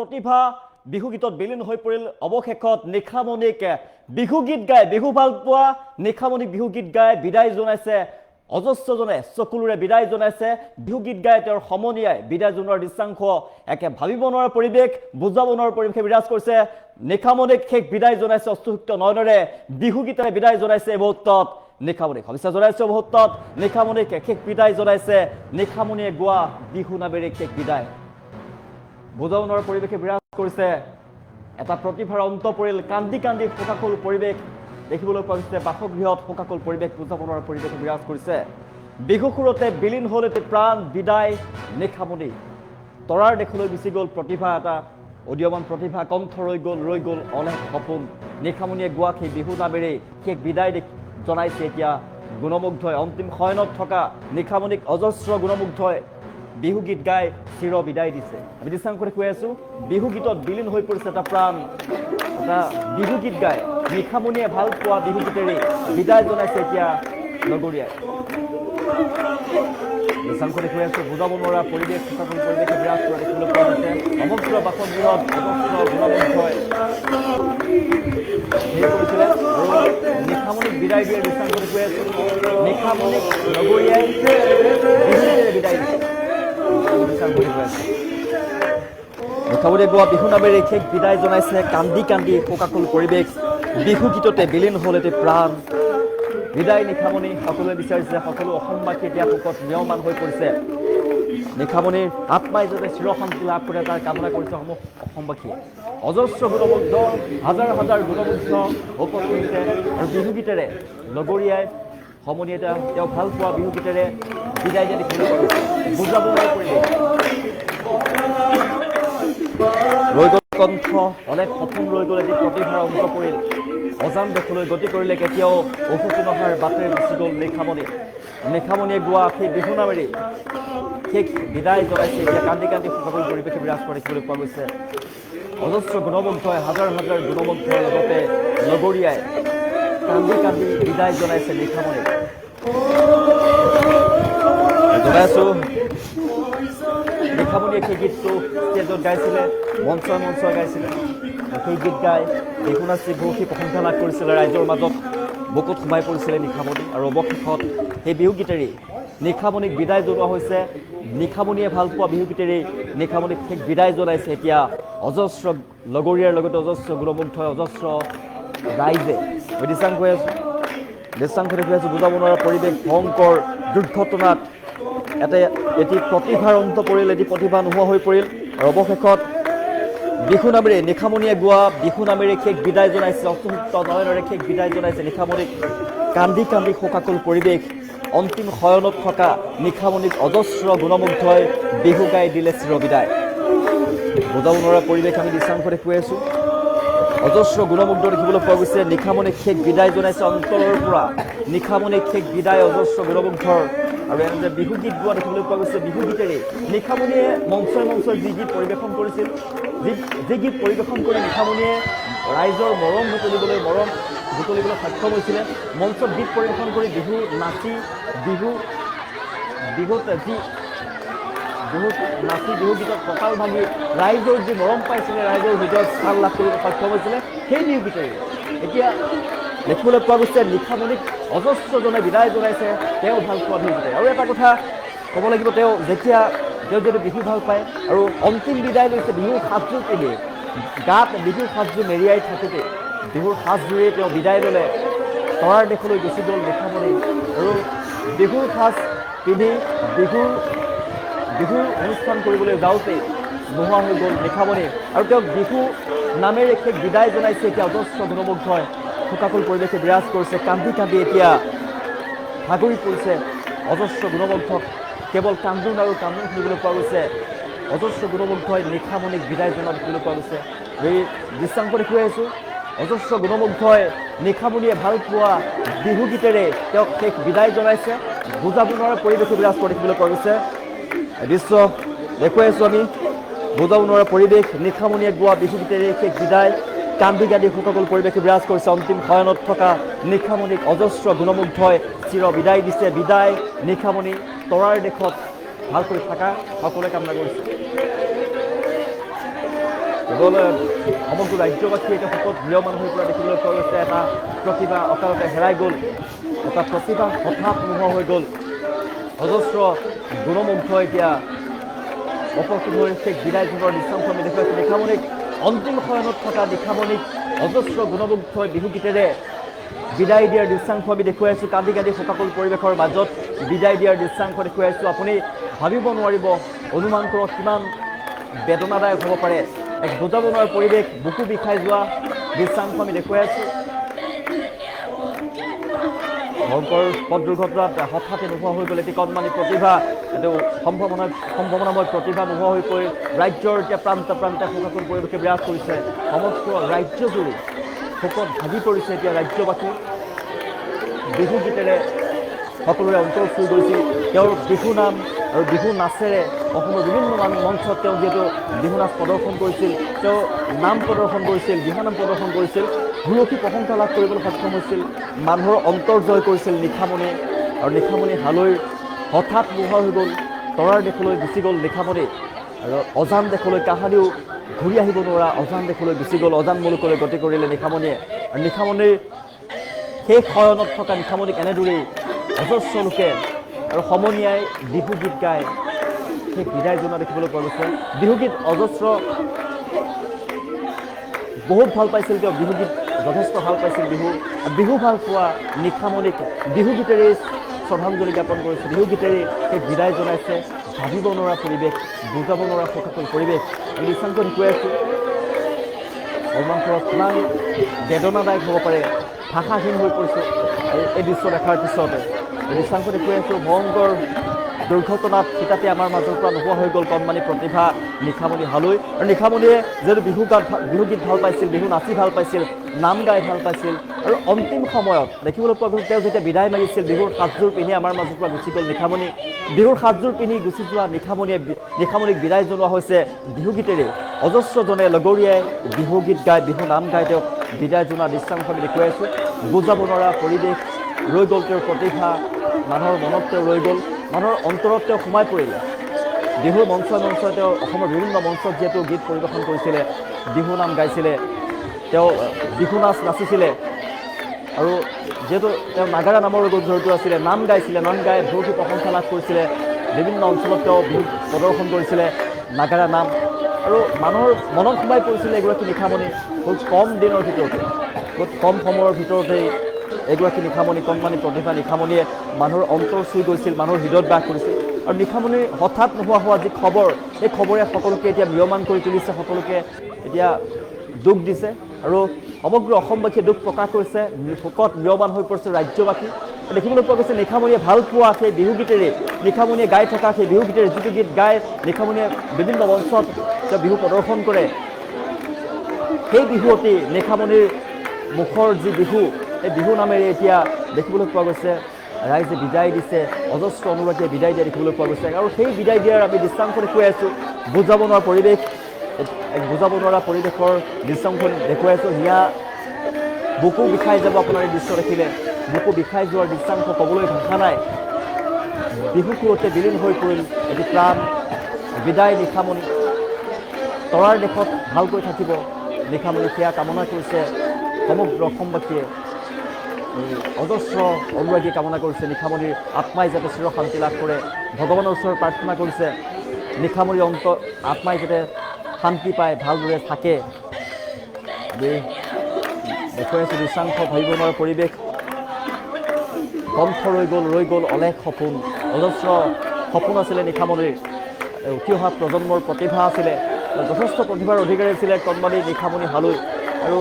প্ৰতিভা বিহু গীতত বিলীন হৈ পৰিল অৱশেষত নিখামণিক বিহু গীত গাই বিহু ভাল পোৱা নিখামণিক বিহু গীত গাই বিদায় জনাইছে অজস্ৰজনে চকুলোৰে বিদায় জনাইছে বিহু গীত গাই তেওঁৰ সমনীয়াই বিদায় জনোৱাৰ দৃশ্যাংশ একে ভাবিব নোৱাৰা পৰিৱেশ বুজাব নোৱাৰা পৰিৱেশে বিৰাজ কৰিছে নিখামণিক শেষ বিদায় জনাইছে অস্তুসুক্ত নয়নেৰে বিহু গীতেৰে বিদায় জনাইছে এই মুহূৰ্তত নিখামণিক শুভেচ্ছা জনাইছে মুহূৰ্তত নিখামণিক শেষ বিদায় জনাইছে নিখামণিয়ে গোৱা বিহু নামেৰে শেষ বিদায় বুজাব নোৱাৰা পৰিৱেশে বিৰাজ কৰিছে এটা প্ৰতিভাৰ অন্ত পৰিল কান্দি কান্দি শোকাকুল পৰিৱেশ দেখিবলৈ পোৱা গৈছে বাসগৃহত শোকাকুল পৰিৱেশ বুজাব নোৱাৰা পৰিৱেশে বিৰাজ কৰিছে বিহু সুৰতে বিলীন হ'ল এটি প্ৰাণ বিদায় নিখামণি তৰাৰ দেশলৈ গুচি গ'ল প্ৰতিভা এটা উদীয়মান প্ৰতিভা কণ্ঠ ৰৈ গ'ল অনেক সপোন নিখামণিয়ে গোৱা সেই বিহু নামেৰে শেষ বিদায় জনাইছে এতিয়া গুণমুগ্ধই অন্তিম শয়নত থকা নিখামণিক অজস্ৰ গুণমুগ্ধই বিহু গীত গাই চিৰ বিদায় দিছে আমি দৃশ্যাংশৰে কৈ আছো বিহু গীতত বিলীন হৈ পৰিছে এটা প্ৰাণ এটা বিহু গীত গাই নিখামণিয়ে ভাল পোৱা বিহু গীতেৰে বিদায় জনাইছে এতিয়া নগৰীয়াই দৃশ্যাংশৰে কৈ আছো বুজাব নোৱাৰা পৰিৱেশ শোকাকুল পৰিৱেশে বিৰাজ কৰা দেখিবলৈ পোৱা গৈছে সমগ্ৰ বাসগৃহত অজস্ৰ গুণমুগ্ধই কৰিছিলে আৰু নিখামণিক বিদায় দিয়ে দৃশ্যাংশৰে কৈ আছো নিখামণিক নগৰীয়াই বিদায় দিছে নিখামণিয়ে গোৱা বিহু নামেৰে শেষ বিদায় জনাইছে কান্দি কান্দি শোকাকুল পৰিৱেশ বিহু গীততে বিলীন হ'ল এটি প্ৰাণ বিদায় নিখামণি সকলোৱে বিচাৰিছে সকলো অসমবাসী এতিয়া শোকত ম্ৰিয়মান হৈ পৰিছে নিখামণিৰ আত্মাই যাতে চিৰশান্তি লাভ কৰে তাৰ কামনা কৰিছে অসমবাসীয়ে অজস্ৰ গুণমুগ্ধ হাজাৰ হাজাৰ গুণমুগ্ধ উপস্থিত আৰু বিহু গীতেৰে নগৰীয়াই সমনীয়ে তেওঁ ভাল পোৱা বিহু গীতেৰে বিদায় দিয়া দেখিবলৈ পোৱা গৈছে বুজাব নোৱাৰা পৰিৱেশ ৰৈ গ'ল কণ্ঠ অনেক সপোন ৰৈ গ'ল এটি প্ৰতিভাৰ অন্ত পৰিল অজান দেশলৈ গতি কৰিলে কেতিয়াও উভতি নহাৰ বাটেৰে গুচি গ'ল নিখামণিয়ে গোৱা সেই বিহু নামেৰে শেষ বিদায় জনাইছে এতিয়া কান্দি কান্দি শোকাকুল পৰিৱেশে বিৰাজ কৰা দেখিবলৈ পোৱা গৈছে অজস্ৰ গুণমুগ্ধই হাজাৰ হাজাৰ গুণমুগ্ধৰ লগতে নগৰীয়াই কান্দি কান্দি বিদায় জনাইছে নিখামণিক জনাইছো নিখামণিয়ে সেই গীতটো ষ্টেজত গাইছিলে মঞ্চই গাইছিলে সেই গীত গাই বিহু নাচি বহুখিনি প্ৰশংসা লাভ কৰিছিলে ৰাইজৰ মাজত বুকুত সোমাই পৰিছিলে নিখামণি আৰু অৱশেষত সেই বিহু গীতেৰে নিখামণিক বিদায় জনোৱা হৈছে নিখামণিয়ে ভাল পোৱা বিহু গীতেৰে নিখামণিক শেষ বিদায় জনাইছে এতিয়া অজস্ৰ লগৰীয়াৰ লগতে অজস্ৰ গুণমুগ্ধই অজস্ৰ ৰাইজে দৃশ্যাংশৰে কৈ আছো বুজাব নোৱাৰা পৰিৱেশ ভয়ংকৰ দুৰ্ঘটনাত এটি প্ৰতিভাৰ অন্ত পৰিল এটি প্ৰতিভা নোহোৱা হৈ পৰিল আৰু অৱশেষত বিহু নামেৰে নিখামণিয়ে গোৱা বিহু নামেৰে শেষ বিদায় জনাইছে অস্তুসুক্ত নয়নেৰে শেষ বিদায় জনাইছে নিখামণিক কান্দি কান্দি শোকাকুল পৰিৱেশ অন্তিম শয়নত থকা নিখামণিক অজস্ৰ গুণমুগ্ধই বিহু গাই দিলে চিৰ বিদায় বুজাব নোৱাৰা পৰিৱেশ আমি দৃশ্যাংশৰে কৈ আছো অজস্ৰ গুণমুগ্ধ দেখিবলৈ পোৱা গৈছে নিখামণিক শেষ বিদায় জনাইছে অন্তৰৰ পৰা নিখামণিক শেষ বিদায় অজস্ৰ গুণমুগ্ধৰ আৰু এনেদৰে বিহু গীত গোৱা দেখিবলৈ পোৱা গৈছে বিহু গীতেৰে নিখামণিয়ে মঞ্চই যি গীত পৰিৱেশন কৰিছিল যি গীত পৰিৱেশন কৰি নিখামণিয়ে ৰাইজৰ মৰম বুটলিবলৈ সক্ষম হৈছিলে মঞ্চত গীত পৰিৱেশন কৰি বিহু নাচি বিহু গীতত কঁকাল ভাঙি ৰাইজৰ যি মৰম পাইছিলে ৰাইজৰ হৃদয়ত স্থান লাভ কৰিবলৈ সক্ষম হৈছিলে সেই বিহু গীতেৰে এতিয়া দেখিবলৈ পোৱা গৈছে নিখামণিক অজস্ৰজনে বিদায় জনাইছে তেওঁ ভাল পোৱা বিহু গীতেৰে আৰু এটা কথা ক'ব লাগিব তেওঁ যদি বিহু ভাল পায় আৰু অন্তিম বিদায় লৈছে বিহুৰ সাজযোৰ পিন্ধি গাত বিহুৰ সাজযোৰ মেৰিয়াই থাকোঁতে বিহুৰ সাজযোৰে তেওঁ বিদায় ল'লে তৰাৰ দেশলৈ গুচি গ'ল নিখামণি আৰু বিহুৰ সাজ পিন্ধি বিহু অনুষ্ঠান কৰিবলৈ যাওঁতে নোহোৱা হৈ গ'ল নিখামণি আৰু তেওঁক বিহু নামেৰে শেষ বিদায় জনাইছে এতিয়া অজস্ৰ গুণমুগ্ধই শোকাকুল পৰিৱেশে বিৰাজ কৰিছে কান্দি কান্দি এতিয়া ভাগৰি পৰিছে অজস্ৰ গুণমুগ্ধক কেৱল কান্দোন শুনিবলৈ পোৱা গৈছে অজস্ৰ গুণমুগ্ধই নিখামণিক বিদায় জনোৱা দেখিবলৈ পোৱা গৈছে এই দৃশ্যাংশৰে কৈ আছো অজস্ৰ গুণমুগ্ধই নিখামণিয়ে ভাল পোৱা বিহু গীতেৰে তেওঁক শেষ বিদায় জনাইছে বুজাব নোৱাৰা পৰিৱেশে বিৰাজ কৰা দেখিবলৈ পোৱা গৈছে দৃশ্য দেখুৱাই আছো আমি বুজাব নোৱাৰা পৰিৱেশ নিখামণিয়ে গোৱা বিহু গীতেৰে শেষ বিদায় কান্দি কান্দি শোকাকুল পৰিৱেশে বিৰাজ কৰিছে অন্তিম শয়নত থকা নিখামণিক অজস্ৰ গুণমুগ্ধই চিৰ বিদায় দিছে বিদায় নিখামণি তৰাৰ দেশত ভালকৈ থকা সকলোৱে কামনা কৰিছে কেৱল সমগ্ৰ ৰাজ্যবাসী এতিয়া শোকত ম্ৰিয়মান হৈ পৰা দেখিবলৈ পোৱা গৈছে এটা প্ৰতিভা অকালতে হেৰাই গ'ল এটা প্ৰতিভা হঠাৎ নোহোৱা হৈ গ'ল অজস্ৰ গুণমুগ্ধ এতিয়া অপশোভৰ শেষ বিদায় যুগৰ দৃশ্যাংশ আমি দেখুৱাইছোঁ নিশামণিক অন্তিম শয়নত থকা নিশামণিক অজস্ৰ গুণমুগ্ধ বিহু গীতেৰে বিদায় দিয়াৰ দৃশ্যাংশ আমি দেখুৱাইছোঁ কান্দি কান্দি শোকাকুল পৰিৱেশৰ মাজত বিদায় দিয়াৰ দৃশ্যাংশ দেখুৱাইছোঁ আপুনি ভাবিব নোৱাৰিব অনুমান কৰক কিমান বেদনাদায়ক হ'ব পাৰে এক বুজাব নোৱাৰা পৰিৱেশ বুকু বিষাই যোৱা দৃশ্যাংশ আমি দেখুৱাই আছোঁ ভয়ংকৰ পথ দুৰ্ঘটনাত হঠাতে নোহোৱা হৈ গ'ল এটি কণমানি প্ৰতিভা এইটো সম্ভাৱনাময় প্ৰতিভা নোহোৱা হৈ পৰি ৰাজ্যৰ এতিয়া প্ৰান্তে প্ৰান্তে শোকাকুল পৰিৱেশে বিৰাজ কৰিছে সমগ্ৰ ৰাজ্যজুৰি শোকত ভাগি পৰিছে এতিয়া ৰাজ্যবাসী বিহু গীতেৰে সকলোৰে অন্তৰ চুই গৈছিল তেওঁৰ বিহু নাম আৰু বিহু নাচেৰে অসমৰ বিভিন্ন মঞ্চত তেওঁ যিহেতু বিহু নাচ প্ৰদৰ্শন কৰিছিল তেওঁ নাম প্ৰদৰ্শন কৰিছিল দিহানাম প্ৰদৰ্শন কৰিছিল ভূয়সী প্ৰশংসা লাভ কৰিবলৈ সক্ষম হৈছিল মানুহৰ অন্তৰ জয় কৰিছিল নিশামণি আৰু নিশামণি হালৈ হঠাৎ নোহোৱা হৈ গ'ল তৰাৰ দেশলৈ গুচি গ'ল নিশামণি আৰু অজান দেশলৈ কাহানিও ঘূৰি আহিব নোৱাৰা অজান দেশলৈ গুচি গ'ল অজান মুলুকলৈ গতি কৰিলে নিশামণিয়ে আৰু নিশামণিৰ শেষ শয়নত থকা নিশামণিক এনেদৰেই অজস্ৰ লোকে আৰু সমনীয়াই বিহু গীত গাই সেই বিদায় জনোৱা দেখিবলৈ পোৱা গৈছে বিহুগীত অজস্ৰ বহুত ভাল পাইছিল তেওঁ বিহুগীত যথেষ্ট ভাল পাইছিল বিহু ভাল পোৱা নিশামণিক বিহুগীতেৰে শ্ৰদ্ধাঞ্জলি জ্ঞাপন কৰিছে বিহুগীতেৰে সেই বিদায় জনাইছে ভাবিব নোৱাৰা পৰিৱেশ বুজাব নোৱাৰা শোকাকুল পৰিৱেশ আমি দৃশ্যাংশ দেখুৱাই আছোঁ কৰ্মান্তৰত কিমান বেদনাদায়ক হ'ব পাৰে ভাষাহীন হৈ পৰিছোঁ এই দৃশ্য দেখাৰ পিছতে এই দৃশ্যাংশ দেখুৱাই আছোঁ ভয়ংকৰ দুৰ্ঘটনাত থিতাতে আমাৰ মাজৰ পৰা নোহোৱা হৈ গ'ল কণমানি প্ৰতিভা নিশামণি হালৈ আৰু নিশামণিয়ে যিহেতু বিহুগীত ভাল পাইছিল বিহু নাচি ভাল পাইছিল নাম গাই ভাল পাইছিল আৰু অন্তিম সময়ত দেখিবলৈ পোৱা গৈছিল তেওঁ যেতিয়া বিদায় মাৰিছিল বিহুৰ সাজযোৰ পিন্ধি আমাৰ মাজৰ পৰা গুচি গ'ল নিশামণি বিহুৰ সাজযোৰ পিন্ধি গুচি যোৱা নিশামণিক বিদায় জনোৱা হৈছে বিহুগীতেৰে অজস্ৰজনে লগৰীয়াই বিহুগীত গাই বিহু নাম গাই তেওঁক বিদায় জনোৱা দৃশ্যাংশ আমি দেখুৱাই আছোঁ বুজাব নোৱাৰা পৰিৱেশ ৰৈ গ'ল তেওঁৰ প্ৰতিভা মানুহৰ মনত তেওঁ ৰৈ গ'ল মানুহৰ অন্তৰত তেওঁ সোমাই পৰিলে বিহুৰ মঞ্চই তেওঁ অসমৰ বিভিন্ন মঞ্চত যিহেতু গীত পৰিৱেশন কৰিছিলে বিহু নাম গাইছিলে তেওঁ বিহু নাচ নাচিছিলে আৰু যিহেতু তেওঁ নাগাৰা নামৰ লগত জড়িত আছিলে নাম গাইছিলে নাম গাই ভূয়সী প্ৰশংসা লাভ কৰিছিলে বিভিন্ন অঞ্চলত তেওঁ বিহু প্ৰদৰ্শন কৰিছিলে নাগাৰা নাম আৰু মানুহৰ মনত সোমাই পৰিছিলে এগৰাকী নিশামণি খুব কম দিনৰ ভিতৰতে খুব কম সময়ৰ ভিতৰতেই এগৰাকী নিশামণি কণমানি প্ৰতিভা নিশামণিয়ে মানুহৰ অন্তৰ চুই গৈছিল মানুহৰ হৃদয়ত বাস কৰিছিল আৰু নিশামণিৰ হঠাৎ নোহোৱা হোৱা যি খবৰ এই খবৰে সকলোকে এতিয়া ম্ৰিয়মান কৰি তুলিছে সকলোকে এতিয়া দুখ দিছে আৰু সমগ্ৰ অসমবাসীয়ে দুখ প্ৰকাশ কৰিছে শোকত ম্ৰিয়মান হৈ পৰিছে ৰাজ্যবাসী দেখিবলৈ পোৱা গৈছে নিশামণিয়ে ভাল পোৱা সেই বিহুগীতেৰে নিশামণিয়ে গাই থকা সেই বিহুগীতেৰে যিটো গীত গাই নিশামণিয়ে বিভিন্ন মঞ্চত তেওঁ বিহু প্ৰদৰ্শন কৰে সেই বিহুৱতী নিশামণিৰ মুখৰ যি বিহু এই বিহু নামেৰে এতিয়া দেখিবলৈ পোৱা গৈছে ৰাইজে বিদায় দিছে অজস্ৰ অনুৰাগীয়ে বিদায় দিয়া দেখিবলৈ পোৱা গৈছে আৰু সেই বিদায় দিয়াৰ আমি দৃশ্যাংশ দেখুৱাই আছোঁ বুজাব নোৱাৰা পৰিৱেশ বুজাব নোৱাৰা পৰিৱেশৰ দৃশ্যাংশ দেখুৱাই আছোঁ হিয়া বুকু বিষাই যাব আপোনাৰ এই দৃশ্য দেখিলে বুকু বিষাই যোৱাৰ দৃশ্যাংশ ক'বলৈ ভাষা নাই বিহু সুৰতে বিলীন হৈ পৰিল এটি প্ৰাণ বিদায় নিশামণি তৰাৰ দেশত ভালকৈ থাকিব নিশামণি সেয়া কামনা কৰিছে সমগ্ৰ অসমবাসীয়ে অজস্ৰ অনুৰাগীয়ে কামনা কৰিছে নিশামণিৰ আত্মাই যাতে চিৰ শান্তি লাভ কৰে ভগৱানৰ ওচৰত প্ৰাৰ্থনা কৰিছে নিশামণিৰ আত্মাই যাতে শান্তি পায় ভালদৰে থাকে আমি দেখুৱাই আছোঁ দৃশ্যাংশ ভাবিব নোৱাৰা পৰিৱেশ কণ্ঠ ৰৈ গ'ল অলেখ সপোন অজস্ৰ সপোন আছিলে নিশামণিৰ উঠি অহা প্ৰজন্মৰ প্ৰতিভা আছিলে যথেষ্ট প্ৰতিভাৰ অধিকাৰী আছিলে কণমানি নিশামণি হালৈ আৰু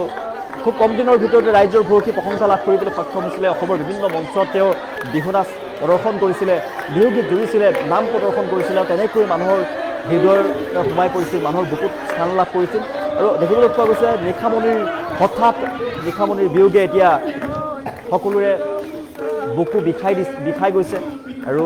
খুব কম দিনৰ ভিতৰতে ৰাইজৰ ভূয়সী প্ৰশংসা লাভ কৰিবলৈ সক্ষম হৈছিলে অসমৰ বিভিন্ন মঞ্চত তেওঁ বিহু নাচ প্ৰদৰ্শন কৰিছিলে বিহুগীত জুৰিছিলে নাম প্ৰদৰ্শন কৰিছিলে আৰু তেনেকৈ মানুহৰ হৃদয়ৰ সোমাই পৰিছিল মানুহৰ বুকুত স্থান লাভ কৰিছিল আৰু দেখিবলৈ পোৱা গৈছে নিশামণিৰ বিয়োগে এতিয়া সকলোৰে বুকু বিষাই গৈছে আৰু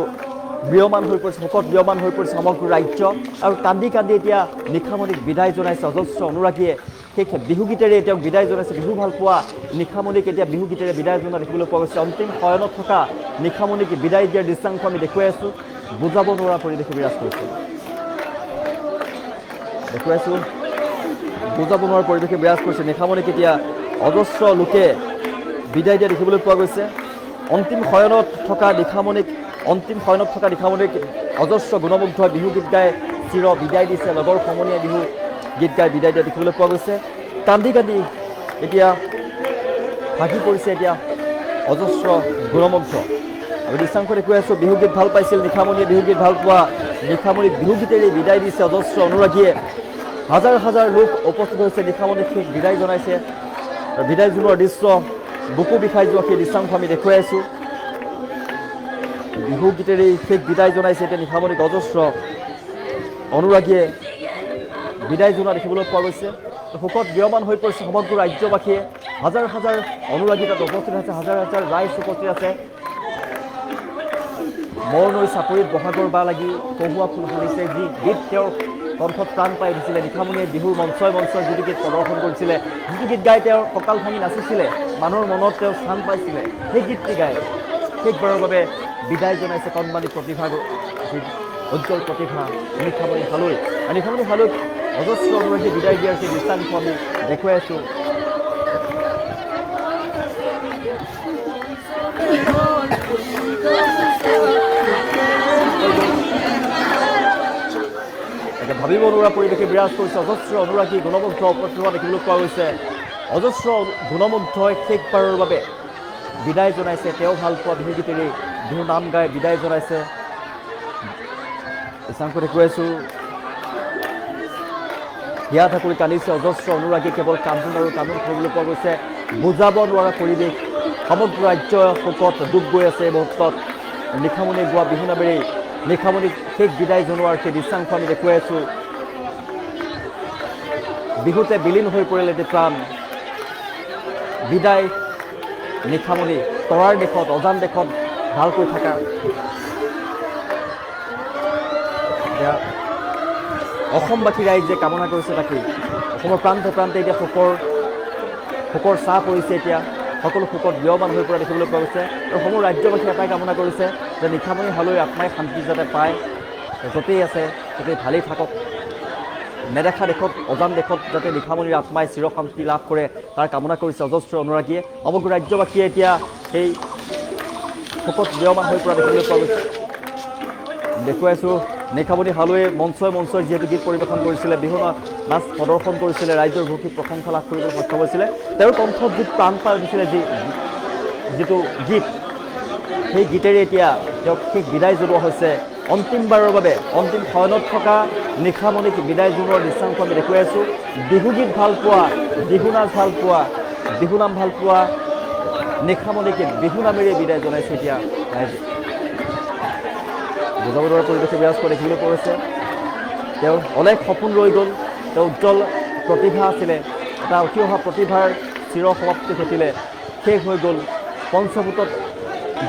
ম্ৰিয়মান হৈ পৰিছে শোকত ম্ৰিয়মান হৈ পৰিছে সমগ্ৰ ৰাজ্য আৰু কান্দি কান্দি এতিয়া নিশামণিক বিদায় জনাইছে অজস্ৰ অনুৰাগীয়ে সেই বিহুগীতেৰে তেওঁক বিদায় জনাইছে বিহু ভাল পোৱা নিশামণিক এতিয়া বিহুগীতেৰে বিদায় জনোৱা দেখিবলৈ পোৱা গৈছে অন্তিম শয়নত থকা নিশামণিক বিদায় দিয়াৰ দৃশ্যাংশ আমি দেখুৱাই আছোঁ বুজাব নোৱাৰা পৰিৱেশে বিৰাজ কৰিছে দেখুৱাইছোঁ বুজাব নোৱাৰা পৰিৱেশে বিৰাজ কৰিছে। নিশামণিক এতিয়া অজস্ৰ লোকে বিদায় দিয়া দেখিবলৈ পোৱা গৈছে। অন্তিম শয়নত থকা নিশামণিক অজস্ৰ গুণমুগ্ধ বিহু গীত গাই চিৰ বিদায় দিছে। লগৰ সমনীয়া বিহু গীত গাই বিদায় দিয়া দেখিবলৈ পোৱা গৈছে। কান্দি কান্দি এতিয়া ভাগি পৰিছে এতিয়া অজস্ৰ গুণমুগ্ধ। আমি দৃশ্যাংশ দেখুৱাই আছোঁ। বিহুগীত ভাল পাইছিল নিশামণিয়ে, বিহুগীত ভাল পোৱা নিশামণিক বিহুগীতেৰে বিদায় দিছে অজস্ৰ অনুৰাগীয়ে। হাজাৰ হাজাৰ লোক উপস্থিত হৈছে নিশামণিক শেষ বিদায় জনাইছে। বিদায় জনোৱাৰ দৃশ্য বুকু বিষাই যোৱা সেই দৃশ্যাংশ আমি দেখুৱাই আছোঁ। বিহুগীতেৰে শেষ বিদায় জনাইছে এতিয়া নিশামণিক অজস্ৰ অনুৰাগীয়ে বিদায় জনোৱা দেখিবলৈ পোৱা গৈছে। শোকত বিয়মান হৈ পৰিছে সমগ্ৰ ৰাজ্যবাসীয়ে। হাজাৰ হাজাৰ অনুৰাগী তাত উপস্থিত আছে, হাজাৰ হাজাৰ ৰাইজ উপস্থিত আছে। মৰ নৈ চাপৰিত বহাগৰ বা লাগি কহুৱা ফুল ফুলিছে, যি গীত তেওঁৰ কণ্ঠত প্ৰাণ পাই উঠিছিলে। নিশামণিয়ে বিহুৰ মঞ্চই যিটো গীত প্ৰদৰ্শন কৰিছিলে, যিটো গীত গাই তেওঁৰ কঁকাল ভাঙি নাচিছিলে, মানুহৰ মনত তেওঁ স্থান পাইছিলে, সেই গীতটি গাই শেষবাৰৰ বাবে বিদায় জনাইছে কণমানি প্ৰতিভা, উজ্জ্বল প্ৰতিভা নিশামণি হালৈ। আৰু নিশামণি হালৈক অজস্ৰ অনুৰাগী বিদায় দিয়াৰ সেই দৃশ্যাংশ আমি দেখুৱাই আছোঁ। এতিয়া ভাবিব নোৱাৰা পৰিৱেশে বিৰাজ কৰিছে। অজস্ৰ অনুৰাগী গুণমুগ্ধ উপস্থিত হোৱা দেখিবলৈ পোৱা গৈছে। অজস্ৰ গুণমুগ্ধই শেষবাৰৰ বাবে বিদায় জনাইছে। তেওঁ ভাল পোৱা বিহুগীতেৰে বিহু নাম গাই বিদায় জনাইছে। দৃশ্যাংশ দেখুৱাইছোঁ। হিয়া ঠাকুৰি কান্দিছে অজস্ৰ অনুৰাগী, কেৱল কান্দোন আৰু কান্দোন কৰিবলৈ পোৱা গৈছে। বুজাব নোৱাৰা পৰিৱেশ, সমগ্ৰ ৰাজ্য শোকত ডুব গৈ আছে। এই মুহূৰ্তত নিশামণিয়ে গোৱা বিহু নামেৰেই নিশামণিক শেষ বিদায় জনোৱাৰ সেই দৃশ্যাংশ আমি দেখুৱাই আছোঁ। বিহুতে বিলীন হৈ পৰিল এটি প্ৰাণ। বিদায় নিশামণি তৰাৰ দেশত, অজান দেশত ভালকৈ থকা। অসমবাসী ৰাইজে কামনা কৰিছে তাকেই। অসমৰ প্ৰান্তে প্ৰান্তে এতিয়া শোকৰ চাহ পৰিছে। এতিয়া সকলো শোকত বিয়মান হৈ পৰা দেখিবলৈ পোৱা গৈছে। আৰু সমূহ ৰাজ্যবাসীয়ে এটাই কামনা কৰিছে যে নিশামণি হালৈ আত্মাই শান্তি যাতে পায়, য'তেই আছে ত'তেই ভালেই থাকক। নেদেখা দেশত, অজান দেশত যাতে নিশামণিৰ আত্মাই চিৰশান্তি লাভ কৰে তাৰ কামনা কৰিছে অজস্ৰ অনুৰাগীয়ে। সমগ্ৰ ৰাজ্যবাসীয়ে এতিয়া সেই শোকত বিয়মান হৈ পৰা দেখিবলৈ পোৱা গৈছে। দেখুৱাইছোঁ নিশামণি হালৈয়ে মঞ্চই যিহেতু গীত পৰিৱেশন কৰিছিলে, বিহু নাচ প্ৰদৰ্শন কৰিছিলে, ৰাইজৰ ভৌতিক প্ৰশংসা লাভ কৰিবলৈ সক্ষম হৈছিলে। তেওঁৰ কণ্ঠত যি প্ৰাণ পাই উঠিছিলে, যিটো গীত, সেই গীতেৰে এতিয়া তেওঁক শেষ বিদায় জনোৱা হৈছে। অন্তিমবাৰৰ বাবে অন্তিম শয়নত থকা নিশামণিক বিদায় জনোৱাৰ দৃশ্যাংশ আমি দেখুৱাই আছোঁ। বিহুগীত ভাল পোৱা, বিহু নাচ ভাল পোৱা, বিহু নাম ভাল পোৱা নিশামণিকে বিহু নামেৰে বিদায় জনাইছে এতিয়া ৰাইজে। বুজাব নোৱাৰা পৰিৱেশে বিৰাজ কৰা দেখিবলৈ পোৱা গৈছে। তেওঁৰ অনেক সপোন ৰৈ গ'ল, তেওঁ উজ্জ্বল প্ৰতিভা আছিলে, এটা উঠি অহা প্ৰতিভাৰ চিৰ সমাপ্তি ঘটিলে, শেষ হৈ গ'ল। পঞ্চভূতত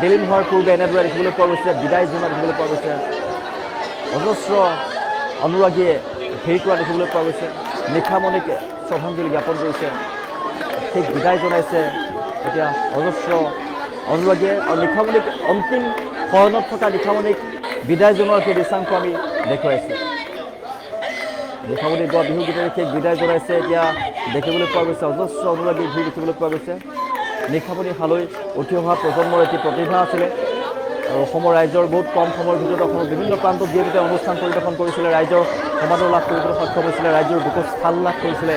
বিলীন হোৱাৰ পূৰ্বে এনেদৰে দেখিবলৈ পোৱা গৈছে, বিদায় জনোৱা দেখিবলৈ পোৱা গৈছে। অজস্ৰ অনুৰাগীয়ে ভিৰ কৰা দেখিবলৈ পোৱা গৈছে। নিশামণিক শ্ৰদ্ধাঞ্জলি জ্ঞাপন কৰিছে, শেষ বিদায় জনাইছে এতিয়া অজস্ৰ অনুৰাগীয়ে। আৰু নিশামণিক অন্তিম শয়নত থকা নিশামণিক বিদায় জনোৱাৰ সেই দৃশ্যাংশ আমি দেখুৱাইছোঁ। নিশামণিক গোৱা বিহুগীতেৰে শেষ বিদায় জনাইছে এতিয়া দেখিবলৈ পোৱা গৈছে। অজস্ৰ অনুৰাগীৰ ভিৰ দেখিবলৈ পোৱা গৈছে। নিশামণি হালৈ উঠি অহা প্ৰজন্মৰ এটি প্ৰতিভা আছিলে। আৰু অসমৰ ৰাইজৰ বহুত কম সময়ৰ ভিতৰত অসমৰ বিভিন্ন প্ৰান্তত যিহেতু অনুষ্ঠান পৰিৱেশন কৰিছিলে, ৰাইজৰ সমাদৰ লাভ কৰিবলৈ সক্ষম হৈছিলে, ৰাইজৰ বুকুত স্থান লাভ কৰিছিলে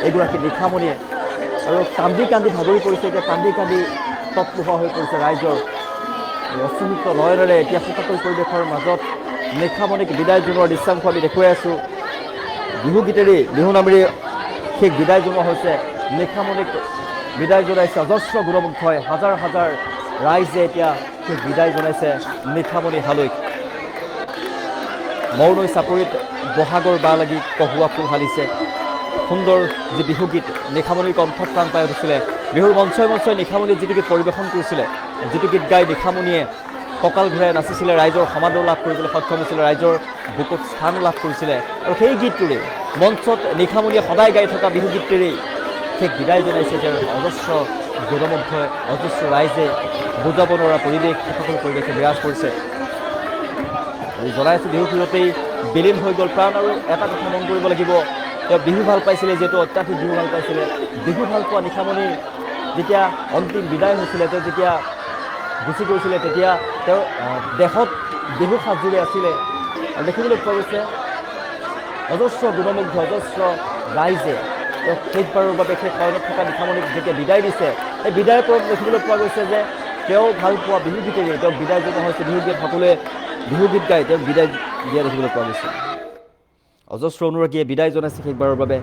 এইগৰাকী নিশামণিয়ে। আৰু কান্দি কান্দি ভাগৰি পৰিছে, এতিয়া কান্দি কান্দি তৎপোহা হৈ পৰিছে ৰাইজৰ অসীমিত নয়নেৰে। এতিয়া শোকাতুৰ পৰিৱেশৰ মাজত নিশামণিক বিদায় জনোৱাৰ দৃশ্যাংশ আমি দেখুৱাই আছোঁ। বিহুগীতেৰে বিহু নামেৰে শেষ বিদায় জনোৱা হৈছে। নিশামণিক বিদায় জনাইছে অজস্ৰ গুণমুগ্ধই, হাজাৰ হাজাৰ ৰাইজে এতিয়া শেষ বিদায় জনাইছে নিশামণি হালৈক। মৰ নৈ চাপৰিত বহাগৰ বা লাগি কহুৱা ফুল হালিছে, সুন্দৰ যি বিহুগীত নিশামণিৰ কণ্ঠত প্ৰাণ পাই উঠিছিলে। বিহুৰ মঞ্চই নিশামণিয়ে যিটো গীত পৰিৱেশন কৰিছিলে, যিটো গীত গাই নিশামণিয়ে কঁকাল ঘূৰাই নাচিছিলে, ৰাইজৰ সমাদৰ লাভ কৰিবলৈ সক্ষম হৈছিলে, ৰাইজৰ বুকুত স্থান লাভ কৰিছিলে। আৰু সেই গীতটোৰে মঞ্চত নিশামণিয়ে সদায় গাই থকা বিহুগীতটোৰেই শেষ বিদায় জনাইছে তেওঁৰ অজস্ৰ গুণমুগ্ধই, অজস্ৰ ৰাইজে। বুজাব নোৱাৰা পৰিৱেশ, সকলো পৰিৱেশে বিৰাজ কৰিছে। জনাইছোঁ বিহু সুৰতেই বিলীন হৈ গ'ল প্ৰাণ। আৰু এটা কথা মন কৰিব লাগিব, তেওঁ বিহু ভাল পাইছিলে, যিহেতু অত্যাধিক বিহু ভাল পাইছিলে। বিহু ভাল পোৱা নিশামণি যেতিয়া অন্তিম বিদায় হৈছিলে, তেওঁ যেতিয়া গুচি গৈছিলে, তেতিয়া তেওঁ দেহত বিহু সাজযোৰে আছিলে। আৰু দেখিবলৈ পোৱা গৈছে অজস্ৰ গুণমুগ্ধ অজস্ৰ ৰাইজে তেওঁ শেষবাৰৰ বাবে সেই শয়নত থকা নিশামণিক যেতিয়া বিদায় দিছে, এই বিদায়ৰ পৰত দেখিবলৈ পোৱা গৈছে যে তেওঁ ভাল পোৱা বিহুগীতেৰে তেওঁক বিদায় জনোৱা হৈছে। বিহুগীত সকলোৱে বিহুগীত গাই তেওঁক বিদায় দিয়া দেখিবলৈ পোৱা গৈছে। অজস্ৰ অনুৰাগীয়ে বিদায় জনাইছে শেষবাৰৰ বাবে।